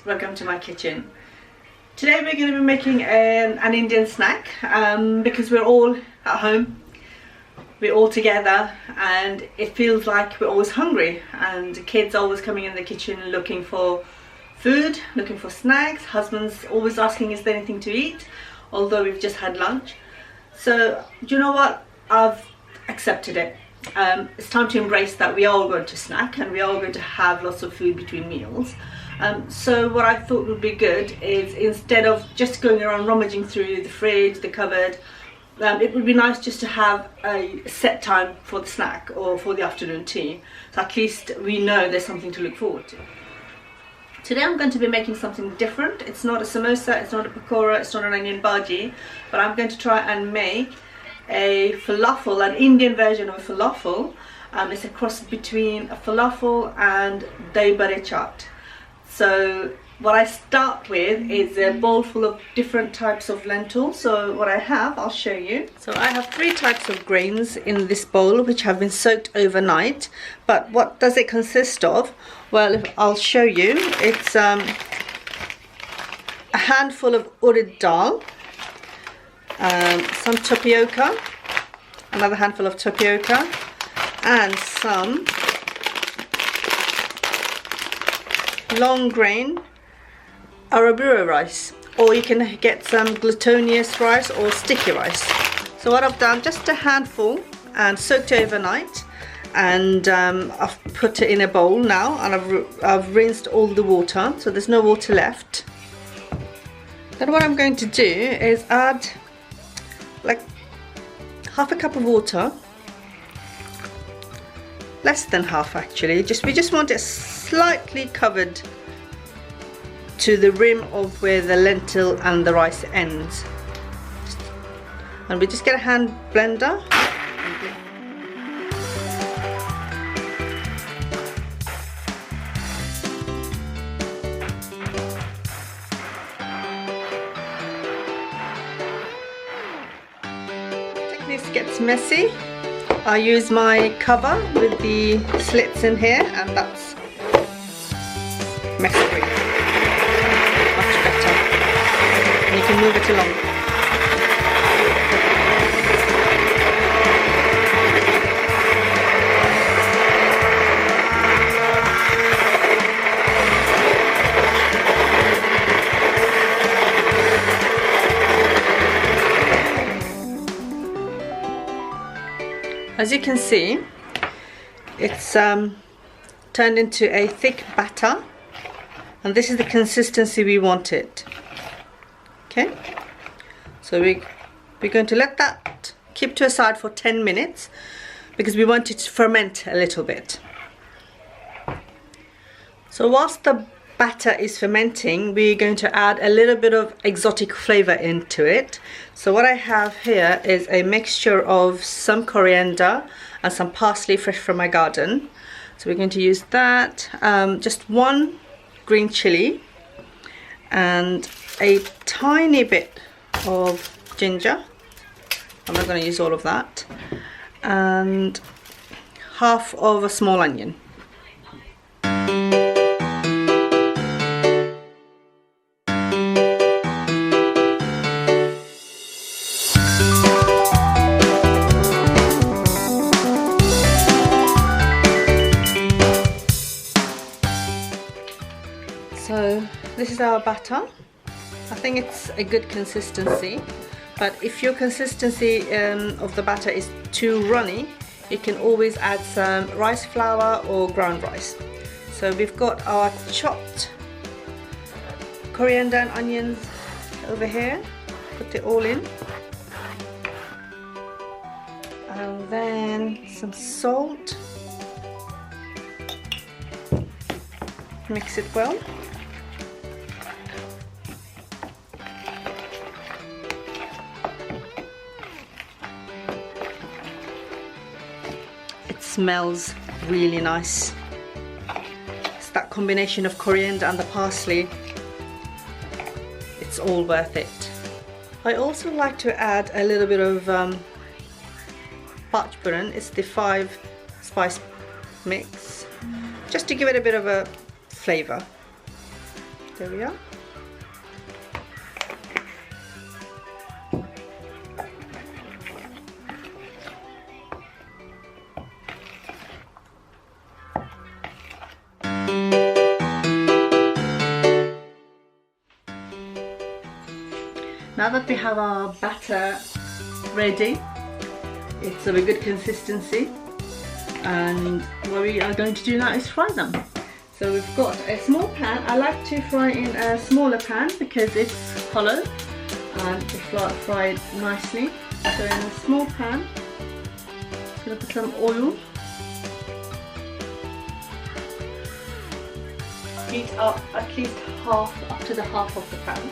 welcome to my kitchen. Today we're going to be making an Indian snack because we're all at home, we're all together, and it feels like we're always hungry, and the kids are always coming in the kitchen looking for food, looking for snacks. Husband's always asking, is there anything to eat, although we've just had lunch. So do you know what, I've accepted it. It's time to embrace that we are all going to snack and we are all going to have lots of food between meals. So what I thought would be good is, instead of just going around rummaging through the fridge, the cupboard, it would be nice just to have a set time for the snack or for the afternoon tea, so at least we know there's something to look forward to. Today I'm going to be making something different. It's not a samosa, it's not a pakora, it's not an onion bhaji, but I'm going to try and make a falafel, an Indian version of a falafel. It's a cross between a falafel and Falafel Chaat. So what I start with is a bowl full of different types of lentils. So what I have, I'll show you. So I have 3 types of grains in this bowl which have been soaked overnight. But what does it consist of? Well, I'll show you. It's a handful of urad dal, some tapioca, another handful of tapioca, and some long grain arabura rice, or you can get some glutinous rice or sticky rice. So what I've done, just a handful, and soaked it overnight, and I've put it in a bowl now, and I've rinsed all the water, so there's no water left. Then what I'm going to do is add like half a cup of water, less than half actually. We just want it slightly covered to the rim of where the lentil and the rice ends, and we just get a hand blender. This gets messy. I use my cover with the slits in here, and that's mess free. Much better. And you can move it along. As you can see, it's turned into a thick batter, and this is the consistency we want it. Okay, so we're going to let that keep to a side for 10 minutes because we want it to ferment a little bit. So whilst the batter is fermenting, we're going to add a little bit of exotic flavor into it. So what I have here is a mixture of some coriander and some parsley fresh from my garden. So we're going to use that, just 1 green chili, and a tiny bit of ginger. I'm not going to use all of that, and half of a small onion. So this is our batter. I think it's a good consistency, but if your consistency of the batter is too runny, you can always add some rice flour or ground rice. So we've got our chopped coriander and onions over here. Put it all in, and then some salt. Mix it well. Smells really nice. It's that combination of coriander and the parsley. It's all worth it. I also like to add a little bit of pachpuran. It's the 5 spice mix, just to give it a bit of a flavor. There we are. Now that we have our batter ready, it's of a good consistency, and what we are going to do now is fry them. So we've got a small pan. I like to fry in a smaller pan because it's hollow and it's fried nicely. So in a small pan, I'm going to put some oil. Heat up at least up to the half of the pan.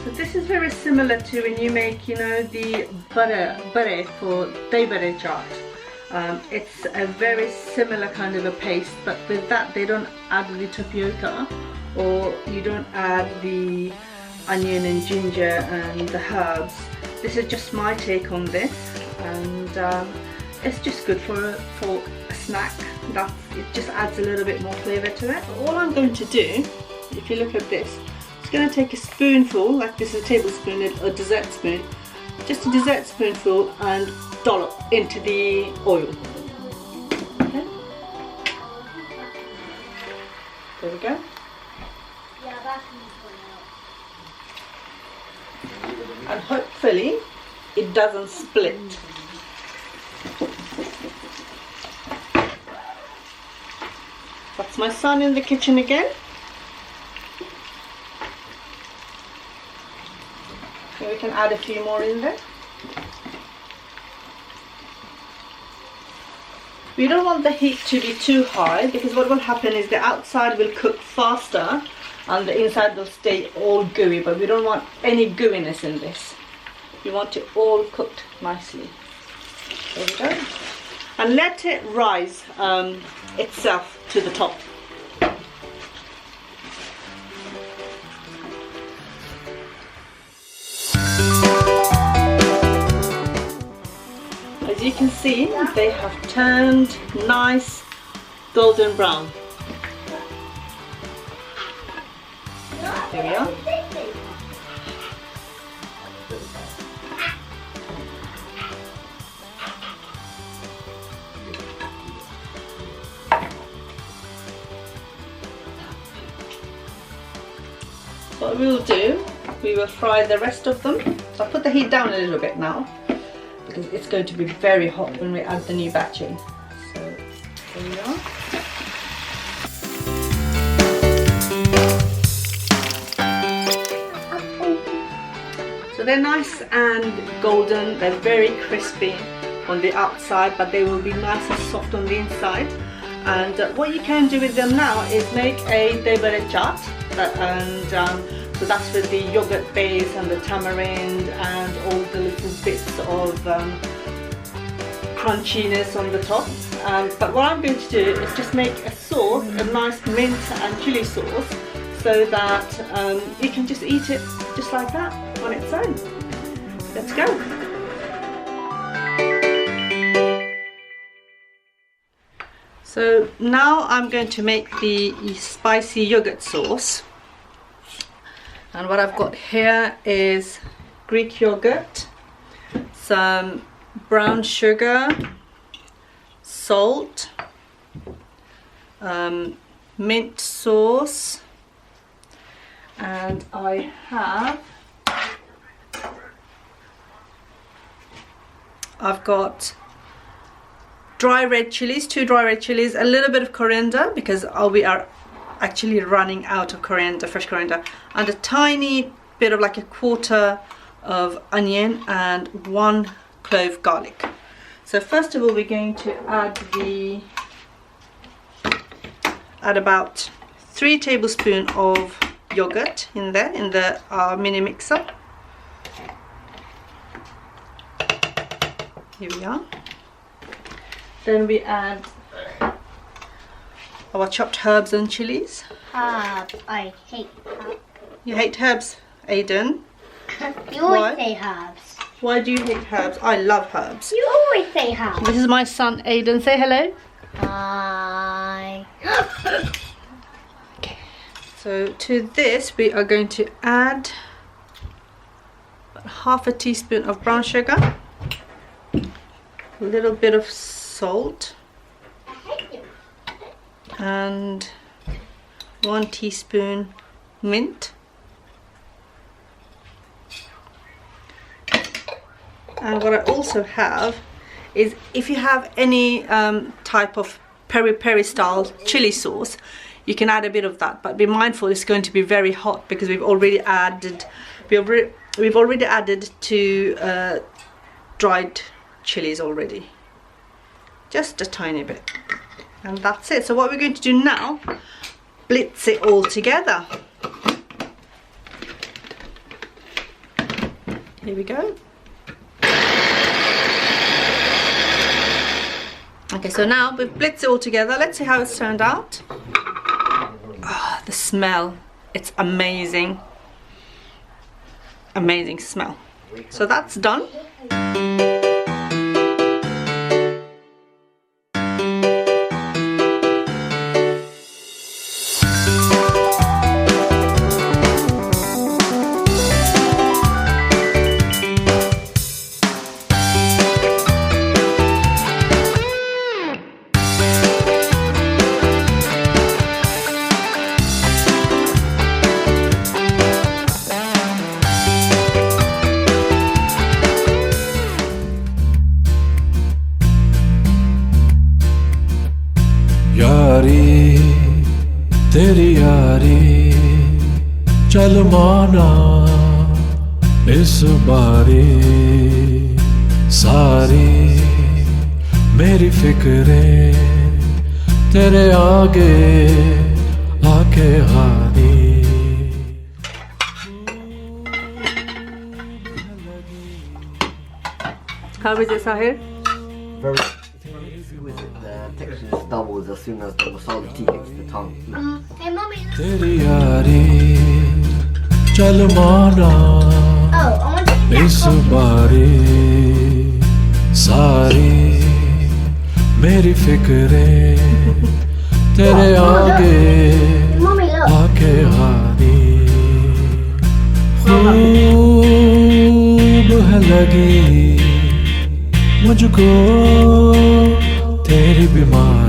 So this is very similar to when you make, you know, the butter for Falafel Chaat. It's a very similar kind of a paste, but with that they don't add the tapioca, or you don't add the onion and ginger and the herbs. This is just my take on this, and it's just good for a snack. It just adds a little bit more flavour to it. All I'm going to do, if you look at this, I'm going to take a spoonful, like this is a tablespoon, a dessert spoon, just a dessert spoonful, and dollop into the oil. Okay. There we go. And hopefully it doesn't split. That's my son in the kitchen again. So we can add a few more in there. We don't want the heat to be too high, because what will happen is the outside will cook faster and the inside will stay all gooey, but we don't want any gooiness in this. We want it all cooked nicely. There we go. And let it rise itself to the top. As you can see, they have turned nice golden brown. There we are. What we will do, we will fry the rest of them. So I'll put the heat down a little bit now, because it's going to be very hot when we add the new batch in. So there we are. So they're nice and golden, they're very crispy on the outside, but they will be nice and soft on the inside. And what you can do with them now is make a Falafel Chaat, so that's with the yogurt base and the tamarind and all the little bits of crunchiness on the top. But what I'm going to do is just make a sauce, a nice mint and chili sauce, so that you can just eat it just like that on its own. Let's go. So now I'm going to make the spicy yogurt sauce, and what I've got here is Greek yogurt, some brown sugar, salt, mint sauce, and I have I've got dry red chilies, 2 dry red chilies, a little bit of coriander because we are actually running out of coriander, fresh coriander, and a tiny bit of like a quarter of onion and 1 clove garlic. So first of all, we're going to add about 3 tablespoons of yogurt in there, in the mini mixer. Here we are. Then we add our chopped herbs and chilies. I hate herbs. You hate herbs, Aiden? You always say herbs. Why do you hate herbs? I love herbs. You always say herbs. This is my son Aiden. Say hello. Hi. Okay. So to this we are going to add half a teaspoon of brown sugar, a little bit of salt, and 1 teaspoon mint. And what I also have is, if you have any type of peri-peri style chili sauce, you can add a bit of that, but be mindful it's going to be very hot because we've already added 2 dried chilies already, just a tiny bit, and that's it. So what we're going to do now, blitz it all together. Here we go. Okay, so now we've blitzed it all together. Let's see how it's turned out. Oh, the smell, it's amazing. Amazing smell. So that's done. तेरी यारी चल माना इस बारी सारी मेरी फिक्रें तेरे आगे आके हारी. How is it, Sahir? Very exquisite. The texture just doubles as soon as the masala tea hits the tongue. Hey, Mommy. तेरी यारी चल माना Oh, I want to इस बारी सारी मेरी फिक्रें तेरे आगे Mommy, look. आके हारी. खूब है लगी मुझको तेरी बीमारी.